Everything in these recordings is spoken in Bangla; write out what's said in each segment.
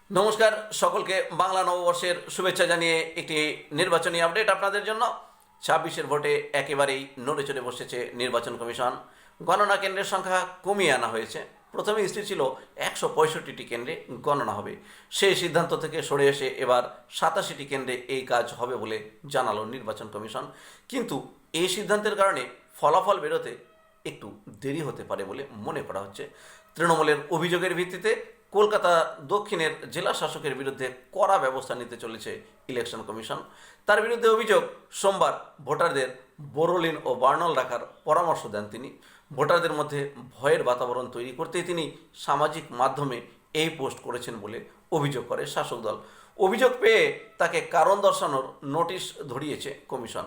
নমস্কার সকলকে বাংলা নববর্ষের শুভেচ্ছা জানিয়ে একটি নির্বাচনী আপডেট আপনাদের জন্য। ২৬-এর ভোটে একেবারেই নড়ে চড়ে বসেছে নির্বাচন কমিশন। গণনা কেন্দ্রের সংখ্যা কমিয়ে আনা হয়েছে। প্রথমে স্থির ছিল ১৬৫টি কেন্দ্রে গণনা হবে, সেই সিদ্ধান্ত থেকে সরে এসে এবার ৮৭টি কেন্দ্রে এই কাজ হবে বলে জানালো নির্বাচন কমিশন। কিন্তু এই সিদ্ধান্তের কারণে ফলাফল বেরোতে একটু দেরি হতে পারে বলে মনে করা হচ্ছে। তৃণমূলের অভিযোগের ভিত্তিতে কলকাতা দক্ষিণের জেলা শাসকের বিরুদ্ধে কড়া ব্যবস্থা নিতে চলেছে ইলেকশন কমিশন। তার বিরুদ্ধে অভিযোগ, সোমবার ভোটারদের বোরোলিন ও বার্নল রাখার পরামর্শ দেন তিনি। ভোটারদের মধ্যে ভয়ের বাতাবরণ তৈরি করতেই তিনি সামাজিক মাধ্যমে এই পোস্ট করেছেন বলে অভিযোগ করে শাসক দল। অভিযোগ পেয়ে তাকে কারণ দর্শানোর নোটিশ ধরিয়েছে কমিশন।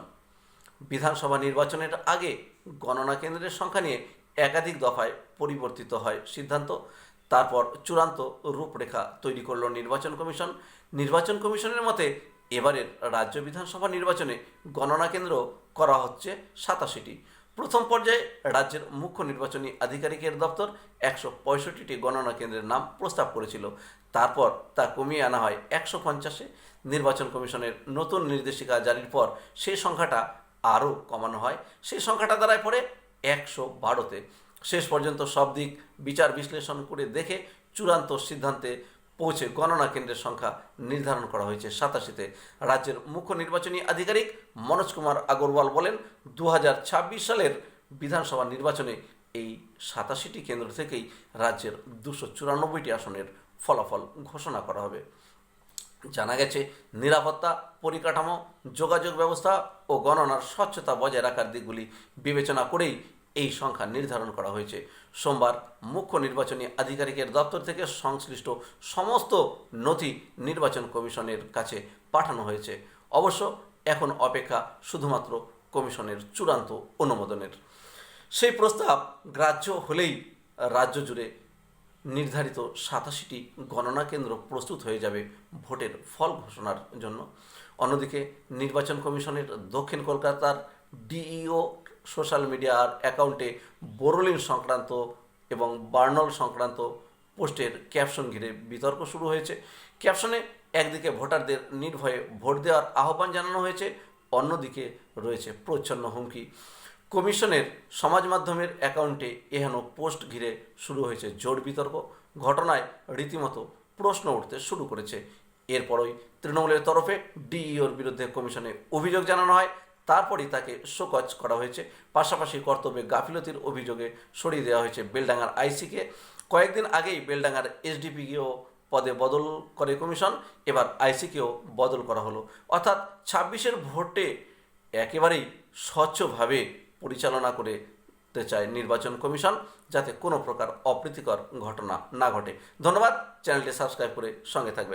বিধানসভা নির্বাচনের আগে গণনা কেন্দ্রের সংখ্যা নিয়ে একাধিক দফায় পরিবর্তিত হয় সিদ্ধান্ত। তারপর চূড়ান্ত রূপরেখা তৈরি করল নির্বাচন কমিশন। নির্বাচন কমিশনের মতে এবারের রাজ্য বিধানসভা নির্বাচনে গণনা কেন্দ্র করা হচ্ছে ৮৭টি। প্রথম পর্যায়ে রাজ্যের মুখ্য নির্বাচনী আধিকারিকের দপ্তর ১৬৫টি গণনা কেন্দ্রের নাম প্রস্তাব করেছিল। তারপর তা কমিয়ে আনা হয় ১৫০-এ। নির্বাচন কমিশনের নতুন নির্দেশিকা জারির পর সেই সংখ্যাটা আরও কমানো হয়। সেই সংখ্যাটা দাঁড়ায় পড়ে ১১২-তে। শেষ পর্যন্ত সব দিক বিচার বিশ্লেষণ করে দেখে চূড়ান্ত সিদ্ধান্তে পৌঁছে গণনা কেন্দ্রের সংখ্যা নির্ধারণ করা হয়েছে ৮৭তে। রাজ্যের মুখ্য নির্বাচনী আধিকারিক মনোজ কুমার আগরওয়াল বলেন, ২০২৬ সালের বিধানসভা নির্বাচনে এই ৮৭টি কেন্দ্র থেকেই রাজ্যের ২৯৪টি আসনের ফলাফল ঘোষণা করা হবে। জানা গেছে, নিরাপত্তা, পরিকাঠামো, যোগাযোগ ব্যবস্থা ও গণনার স্বচ্ছতা বজায় রাখার দিকগুলি বিবেচনা করেই এই সংখ্যা নির্ধারণ করা হয়েছে। সোমবার মুখ্য নির্বাচনী আধিকারিকের দপ্তর থেকে সংশ্লিষ্ট সমস্ত নথি নির্বাচন কমিশনের কাছে পাঠানো হয়েছে। অবশ্য এখন অপেক্ষা শুধুমাত্র কমিশনের চূড়ান্ত অনুমোদনের। সেই প্রস্তাব গ্রাহ্য হলেই রাজ্য জুড়ে নির্ধারিত ৮৭টি গণনা কেন্দ্র প্রস্তুত হয়ে যাবে ভোটের ফল ঘোষণার জন্য। অন্যদিকে নির্বাচন কমিশনের দক্ষিণ কলকাতার ডিইও সোশ্যাল মিডিয়ার অ্যাকাউন্টে বোরোলিন সংক্রান্ত এবং বার্নল সংক্রান্ত পোস্টের ক্যাপশন ঘিরে বিতর্ক শুরু হয়েছে। ক্যাপশনে একদিকে ভোটারদের নির্ভয়ে ভোট দেওয়ার আহ্বান জানানো হয়েছে, অন্যদিকে রয়েছে প্রচ্ছন্ন হুমকি। কমিশনের সমাজ মাধ্যমের অ্যাকাউন্টে এহেন পোস্ট ঘিরে শুরু হয়েছে জোর বিতর্ক। ঘটনায় রীতিমতো প্রশ্ন উঠতে শুরু করেছে। এরপরই তৃণমূলের তরফে ডিইওর বিরুদ্ধে কমিশনে অভিযোগ জানানো হয়। তারপরই তাকে শোকজ করা হয়েছে। পাশাপাশি কর্তব্যে গাফিলতির অভিযোগে সরিয়ে দেওয়া হয়েছে বেলডাঙ্গার আইসিকে। কয়েকদিন আগেই বেলডাঙ্গার এসডিপিকেও পদে বদল করে কমিশন, এবার আইসিকেও বদল করা হলো। অর্থাৎ ২৬-এর ভোটে একেবারেই স্বচ্ছভাবে পরিচালনা করতে চায় নির্বাচন কমিশন, যাতে কোনো প্রকার অপ্রীতিকর ঘটনা না ঘটে। ধন্যবাদ। চ্যানেলটি সাবস্ক্রাইব করে সঙ্গে থাকবেন।